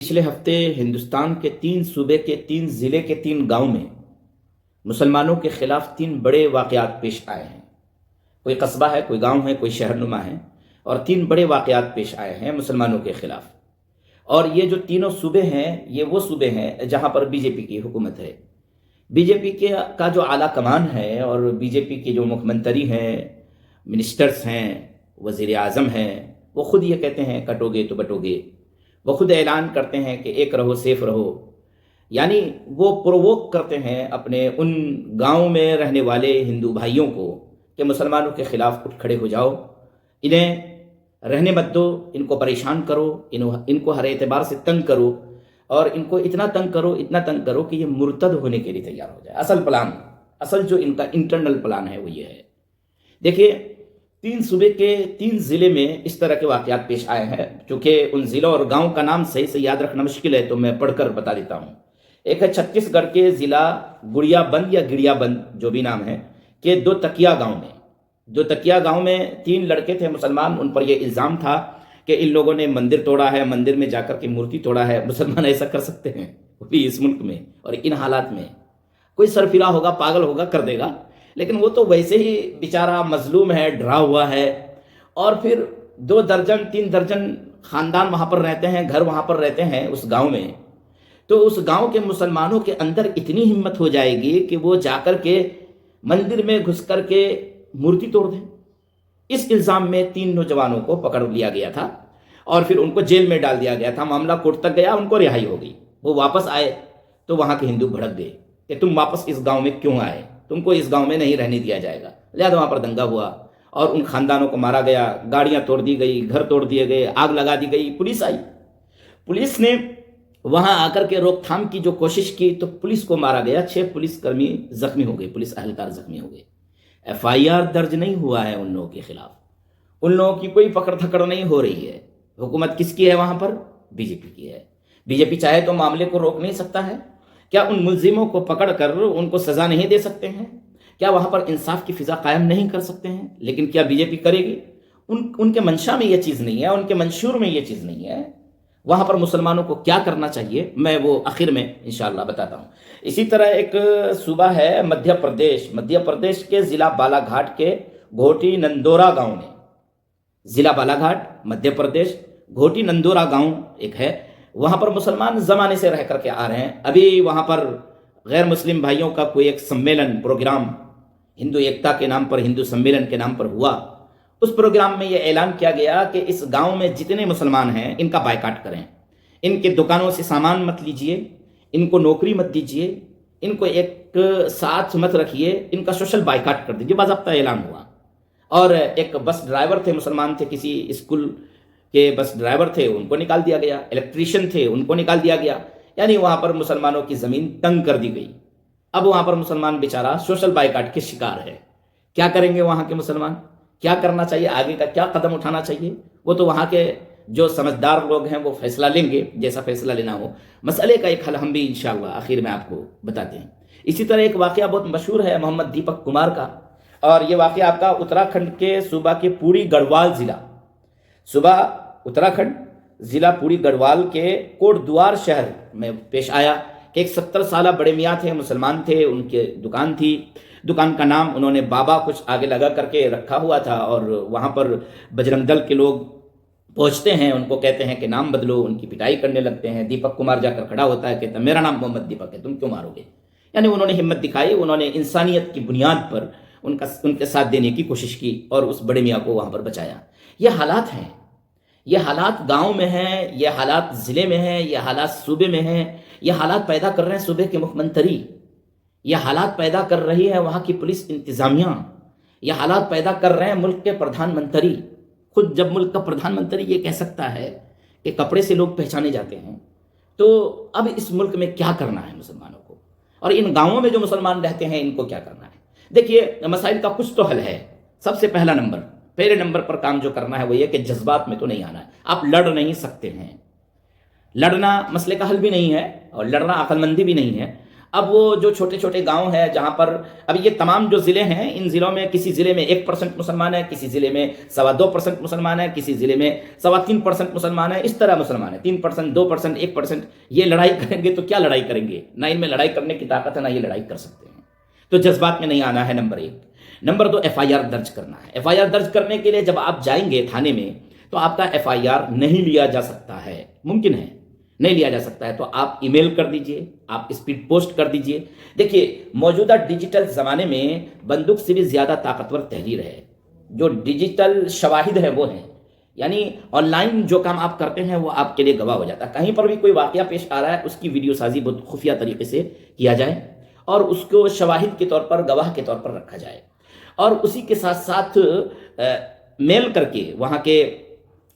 पिछले हफ्ते हिंदुस्तान के 3 सूबे के 3 ज़िले के 3 गांव में मुसलमानों के खिलाफ 3 बड़े वाक़यात पेश आए हैं। कोई कस्बा है, कोई गांव है, कोई शहरनुमा है, और 3 बड़े वाक़यात पेश आए हैं मुसलमानों के खिलाफ। और ये जो तीनों सूबे हैं, ये वो सूबे हैं जहां पर बीजेपी की हुकूमत है। बीजेपी के का जो आला कमान है और बीजेपी के जो मुख्यमंत्री हैं, मिनिस्टर्स हैं, वज़ीर आज़म हैं, वो खुद ये कहते हैं कटोगे तो बटोगे। वो खुद ऐलान करते हैं कि एक रहो सेफ रहो। यानी वो प्रोवोक करते हैं अपने उन गांव में रहने वाले हिंदू भाइयों को कि मुसलमानों के खिलाफ उठ खड़े हो जाओ, इन्हें रहने मत दो, इनको परेशान करो, इनको हर एतबार से तंग करो, और इनको इतना तंग करो कि ये मुर्तद होने के लिए तैयार हो जाए। असल जो इनका इंटरनल प्लान है वो ये है। देखिए, 3 सूबे के 3 ज़िले में इस तरह के वाक़यात पेश आए हैं। चूँकि उन ज़िलों और गांव का नाम सही से याद रखना मुश्किल है, तो मैं पढ़कर बता देता हूँ। एक है छत्तीसगढ़ के ज़िला गुड़ियाबंद या गिड़ियाबंद, जो भी नाम है, के दो तकिया गांव में 3 लड़के थे मुसलमान। उन पर यह इल्ज़ाम था कि इन लोगों ने मंदिर तोड़ा है, मंदिर में जाकर के मूर्ति तोड़ा है। मुसलमान ऐसा कर सकते हैं? वो भी इस मुल्क में और इन हालात में। कोई सरफिरा होगा, पागल होगा, कर देगा, लेकिन वो तो वैसे ही बेचारा मजलूम है, डरा हुआ है। और फिर 2 दर्जन 3 दर्जन ख़ानदान वहाँ पर रहते हैं, घर वहाँ पर रहते हैं उस गांव में। तो उस गांव के मुसलमानों के अंदर इतनी हिम्मत हो जाएगी कि वो जाकर के मंदिर में घुस कर के मूर्ति तोड़ दें। इस इल्ज़ाम में 3 नौजवानों को पकड़ लिया गया था और फिर उनको जेल में डाल दिया गया था। मामला कोर्ट तक गया, उनको रिहाई हो गई। वो वापस आए तो वहाँ के हिंदू भड़क गए कि तुम वापस इस गांव में क्यों आए, तुमको इस गांव में नहीं रहने दिया जाएगा। लिहाजा वहाँ पर दंगा हुआ और उन खानदानों को मारा गया, गाड़ियाँ तोड़ दी गई, घर तोड़ दिए गए, आग लगा दी गई। पुलिस आई, पुलिस ने वहाँ आकर के रोकथाम की जो कोशिश की तो पुलिस को मारा गया। 6 पुलिसकर्मी जख्मी हो गए, पुलिस अहलकार जख्मी हो गए। FIR दर्ज नहीं हुआ है उन लोगों के खिलाफ, उन लोगों की कोई पकड़ धकड़ नहीं हो रही है। हुकूमत किसकी है वहाँ पर? बीजेपी की है। बीजेपी चाहे तो मामले को रोक नहीं सकता है? क्या उन मुलजिमों को पकड़ कर उनको सज़ा नहीं दे सकते हैं? क्या वहाँ पर इंसाफ की फ़िज़ा कायम नहीं कर सकते हैं? लेकिन क्या बीजेपी करेगी? उनके मंशा में ये चीज़ नहीं है, उनके मंशूर में ये चीज़ नहीं है। वहाँ पर मुसलमानों को क्या करना चाहिए, मैं वो आखिर में इंशाअल्लाह बताता हूँ। इसी तरह एक सूबा है मध्य प्रदेश के ज़िला बालाघाट के घोटी नंदोरा गाँव में, ज़िला बालाघाट मध्य प्रदेश, घोटी नंदोरा गाँव एक है। वहाँ पर मुसलमान ज़माने से रह करके आ रहे हैं। अभी वहाँ पर गैर मुस्लिम भाइयों का कोई एक सम्मेलन प्रोग्राम हिंदू एकता के नाम पर, हिंदू सम्मेलन के नाम पर हुआ। उस प्रोग्राम में ये ऐलान किया गया कि इस गांव में जितने मुसलमान हैं इनका बायकाट करें, इनके दुकानों से सामान मत लीजिए, इनको नौकरी मत दीजिए, इनको एक साथ मत रखिए, इनका सोशल बायकाट कर दीजिए। बाज़ाब्ता ऐलान हुआ। और एक बस ड्राइवर थे, मुसलमान थे, किसी स्कूल के बस ड्राइवर थे, उनको निकाल दिया गया। इलेक्ट्रीशियन थे, उनको निकाल दिया गया। यानी वहाँ पर मुसलमानों की ज़मीन तंग कर दी गई। अब वहाँ पर मुसलमान बेचारा सोशल बायकाट के शिकार है। क्या करेंगे वहाँ के मुसलमान? क्या करना चाहिए, आगे का क्या कदम उठाना चाहिए? वो तो वहाँ के जो समझदार लोग हैं वो फैसला लेंगे, जैसा फैसला लेना हो। मसले का एक हल हम भी इंशाअल्लाह आखिर में आपको बताते हैं। इसी तरह एक वाक़या बहुत मशहूर है मोहम्मद दीपक कुमार का, और ये वाक़या आपका उत्तराखंड के सूबा के पूरी गढ़वाल ज़िला, उत्तराखंड ज़िला पूरी गढ़वाल के कोटद्वार शहर में पेश आया कि एक 70 साला बड़े मियाँ थे, मुसलमान थे, उनके दुकान थी। दुकान का नाम उन्होंने बाबा कुछ आगे लगा करके रखा हुआ था, और वहाँ पर बजरंग दल के लोग पहुँचते हैं, उनको कहते हैं कि नाम बदलो, उनकी पिटाई करने लगते हैं। दीपक कुमार जाकर खड़ा होता है, कहता मेरा नाम मोहम्मद दीपक है, तुम क्यों मारोगे? यानी उन्होंने हिम्मत दिखाई, उन्होंने इंसानियत की बुनियाद पर उनके साथ देने की कोशिश की और उस बड़े मियाँ को वहाँ पर बचाया। ये हालात हैं, ये हालात गांव में हैं, ये हालात ज़िले में हैं, ये हालात सूबे में हैं। ये हालात पैदा कर रहे हैं सूबे के मुख्यमंत्री, ये हालात पैदा कर रही है वहाँ की पुलिस इंतज़ामिया, ये हालात पैदा कर रहे हैं मुल्क के प्रधानमंत्री खुद। जब मुल्क का प्रधानमंत्री ये कह सकता है कि कपड़े से लोग पहचाने जाते हैं, तो अब इस मुल्क में क्या करना है मुसलमानों को, और इन गाँवों में जो मुसलमान रहते हैं इनको क्या करना है? देखिए, मसाइल का कुछ तो हल है। सबसे पहले नंबर पर काम जो करना है वो ये कि जज्बात में तो नहीं आना है। आप लड़ नहीं सकते हैं, लड़ना मसले का हल भी नहीं है और लड़ना अक्लमंदी भी नहीं है। اب وہ جو چھوٹے چھوٹے گاؤں ہیں جہاں پر اب یہ تمام جو ضلع ہیں، ان ضلعوں میں کسی ضلع میں 1% مسلمان ہے، کسی ضلع میں 2.25% مسلمان ہے، کسی ضلع میں 3.25% مسلمان ہے، اس طرح مسلمان ہے، 3%، 2%، 1%. یہ لڑائی کریں گے تو کیا لڑائی کریں گے؟ نہ ان میں لڑائی کرنے کی طاقت ہے، نہ یہ لڑائی کر سکتے ہیں. تو جذبات میں نہیں آنا ہے، نمبر 1. نمبر 2، FIR درج کرنا ہے. FIR درج کرنے کے لیے جب آپ جائیں گے تھانے میں تو آپ کا FIR نہیں لیا جا سکتا ہے، ممکن ہے نہیں لیا جا سکتا ہے. تو آپ ای میل کر دیجئے، آپ اسپیڈ پوسٹ کر دیجئے. دیکھیے موجودہ ڈیجیٹل زمانے میں بندوق سے بھی زیادہ طاقتور تحریر ہے. جو ڈیجیٹل شواہد ہے وہ ہیں، یعنی آن لائن جو کام آپ کرتے ہیں وہ آپ کے لیے گواہ ہو جاتا ہے. کہیں پر بھی کوئی واقعہ پیش آ رہا ہے، اس کی ویڈیو سازی بہت خفیہ طریقے سے کیا جائے اور اس کو شواہد کے طور پر، گواہ کے طور پر رکھا جائے. اور اسی کے ساتھ ساتھ میل کر کے وہاں کے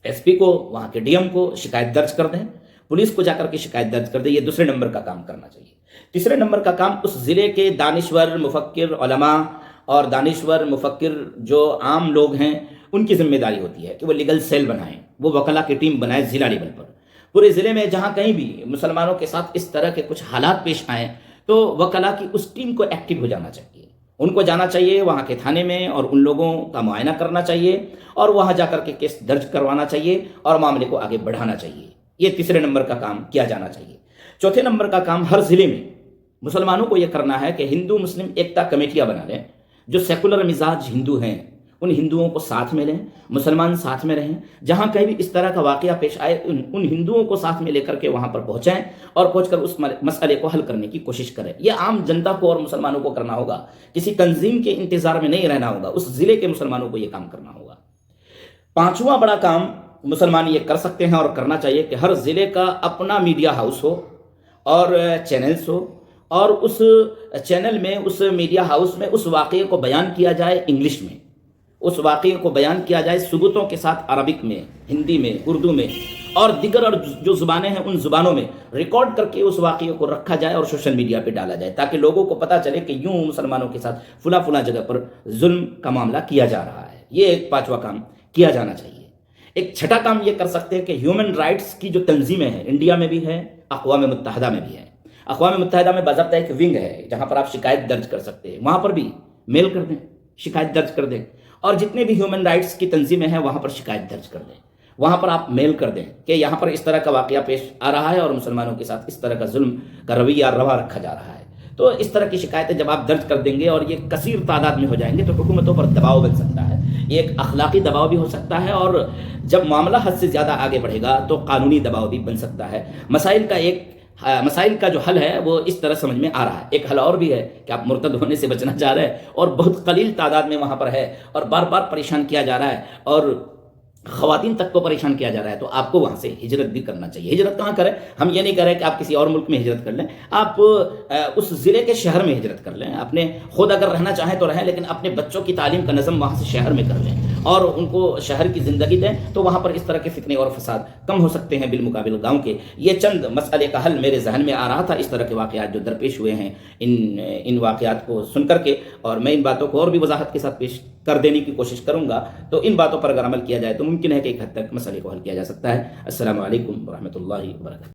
SP کو، وہاں کے DM کو شکایت درج کر دیں، پولیس کو جا کر کے شکایت درج کر دیں. یہ دوسرے نمبر کا کام کرنا چاہیے. تیسرے نمبر کا کام اس ضلع کے دانشور، مفکر، علماء اور دانشور، مفکر جو عام لوگ ہیں ان کی ذمہ داری ہوتی ہے کہ وہ لیگل سیل بنائیں، وہ وکلا کی ٹیم بنائیں ضلع لیول پر. پورے ضلع میں جہاں کہیں بھی مسلمانوں کے ساتھ اس طرح کے کچھ حالات پیش آئیں تو وکلا کی اس ٹیم کو ایکٹیو ہو جانا چاہیے. ان کو جانا چاہیے وہاں کے تھانے میں اور ان لوگوں کا معائنہ کرنا چاہیے اور وہاں جا کر کے کیس درج کروانا چاہیے اور معاملے کو آگے بڑھانا چاہیے. یہ تیسرے نمبر کا کام کیا جانا چاہیے. چوتھے نمبر کا کام ہر ضلع میں مسلمانوں کو یہ کرنا ہے کہ ہندو مسلم ایکتا کمیٹیاں بنا لیں. جو سیکولر مزاج ہندو ہیں ان ہندوؤں کو ساتھ میں لیں، مسلمان ساتھ میں رہیں. جہاں کہیں بھی اس طرح کا واقعہ پیش آئے ان ہندوؤں کو ساتھ میں لے کر کے وہاں پر پہنچیں اور پہنچ کر اس مسئلے کو حل کرنے کی کوشش کریں. یہ عام جنتا کو اور مسلمانوں کو کرنا ہوگا، کسی تنظیم کے انتظار میں نہیں رہنا ہوگا. اس ضلع کے مسلمانوں کو یہ کام کرنا ہوگا. پانچواں بڑا کام مسلمان یہ کر سکتے ہیں اور کرنا چاہیے کہ ہر ضلع کا اپنا میڈیا ہاؤس ہو اور چینلز ہو، اور اس چینل میں، اس میڈیا ہاؤس میں اس واقعے کو بیان کیا جائے انگلش میں، اس واقعے کو بیان کیا جائے ثبوتوں کے ساتھ عربک میں، ہندی میں، اردو میں اور دیگر اور جو زبانیں ہیں ان زبانوں میں ریکارڈ کر کے اس واقعے کو رکھا جائے اور سوشل میڈیا پہ ڈالا جائے تاکہ لوگوں کو پتہ چلے کہ یوں مسلمانوں کے ساتھ فلاں جگہ پر ظلم کا معاملہ کیا جا رہا ہے. یہ ایک پانچواں کام کیا جانا چاہیے. ایک چھٹا کام یہ کر سکتے ہیں کہ ہیومن رائٹس کی جو تنظیمیں ہیں انڈیا میں بھی ہے، اقوام متحدہ میں بھی ہے. اقوام متحدہ میں باضابطہ ایک ونگ ہے جہاں پر آپ شکایت درج کر سکتے ہیں، وہاں پر بھی میل کر دیں، شکایت درج کر دیں. اور جتنے بھی ہیومن رائٹس کی تنظیمیں ہیں وہاں پر شکایت درج کر دیں، وہاں پر آپ میل کر دیں کہ یہاں پر اس طرح کا واقعہ پیش آ رہا ہے اور مسلمانوں کے ساتھ اس طرح کا ظلم کا رویہ روا رکھا جا رہا ہے. تو اس طرح کی شکایتیں جب آپ درج کر دیں گے اور یہ کثیر تعداد میں ہو جائیں گے تو حکومتوں پر دباؤ بن سکتا ہے. یہ ایک اخلاقی دباؤ بھی ہو سکتا ہے اور جب معاملہ حد سے زیادہ آگے بڑھے گا تو قانونی دباؤ بھی بن سکتا ہے. مسائل کا جو حل ہے وہ اس طرح سمجھ میں آ رہا ہے. ایک حل اور بھی ہے کہ آپ مرتد ہونے سے بچنا چاہ رہے ہیں اور بہت قلیل تعداد میں وہاں پر ہے اور بار بار پریشان کیا جا رہا ہے اور خواتین تک کو پریشان کیا جا رہا ہے، تو آپ کو وہاں سے ہجرت بھی کرنا چاہیے. ہجرت کہاں کریں؟ ہم یہ نہیں کہہ رہے کہ آپ کسی اور ملک میں ہجرت کر لیں، آپ اس ضلع کے شہر میں ہجرت کر لیں. اپنے خود اگر رہنا چاہیں تو رہیں، لیکن اپنے بچوں کی تعلیم کا نظم وہاں سے شہر میں کر لیں اور ان کو شہر کی زندگی دیں، تو وہاں پر اس طرح کے فتنے اور فساد کم ہو سکتے ہیں بالمقابل گاؤں کے. یہ چند مسئلے کا حل میرے ذہن میں آ رہا تھا اس طرح کے واقعات جو درپیش ہوئے ہیں ان واقعات کو سن کر کے، اور میں ان باتوں کو اور بھی وضاحت کے ساتھ پیش کر دینے کی کوشش کروں گا. تو ان باتوں پر اگر عمل کیا جائے تو ممکن ہے کہ ایک حد تک مسئلے کو حل کیا جا سکتا ہے. السلام علیکم ورحمۃ اللہ وبرکاتہ.